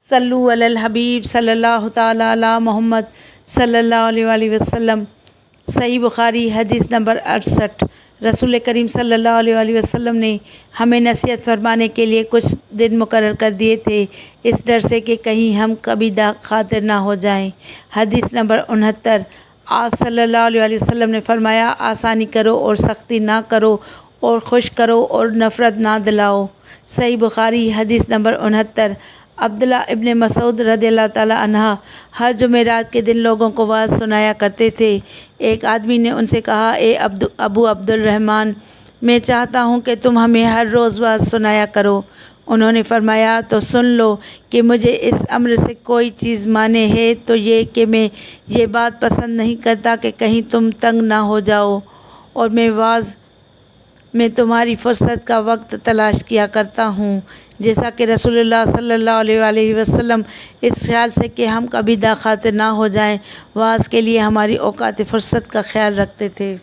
صلو علی الحبیب صلی اللہ تعالی علی محمد صلی اللہ علیہ وآلہ وسلم۔ صحیح بخاری حدیث نمبر 68۔ رسول کریم صلی اللہ علیہ وآلہ وسلم نے ہمیں نصیحت فرمانے کے لیے کچھ دن مقرر کر دیے تھے، اس ڈر سے کہ کہیں ہم کبھی خاطر نہ ہو جائیں۔ حدیث نمبر 69۔ آپ صلی اللہ علیہ وآلہ وسلم نے فرمایا، آسانی کرو اور سختی نہ کرو، اور خوش کرو اور نفرت نہ دلاؤ۔ صحیح بخاری حدیث نمبر 69۔ عبداللہ ابن مسعود رضی اللہ تعالی عنہ ہر جمعرات کے دن لوگوں کو واعظ سنایا کرتے تھے۔ ایک آدمی نے ان سے کہا، اے ابو عبد الرحمن، میں چاہتا ہوں کہ تم ہمیں ہر روز واعظ سنایا کرو۔ انہوں نے فرمایا، تو سن لو کہ مجھے اس امر سے کوئی چیز مانع ہے تو یہ کہ میں یہ بات پسند نہیں کرتا کہ کہیں تم تنگ نہ ہو جاؤ، اور میں واعظ میں تمہاری فرصت کا وقت تلاش کیا کرتا ہوں، جیسا کہ رسول اللہ صلی اللہ علیہ وآلہ وسلم اس خیال سے کہ ہم کبھی خاطر نہ ہو جائیں، واعظ کے لیے ہماری اوقات فرصت کا خیال رکھتے تھے۔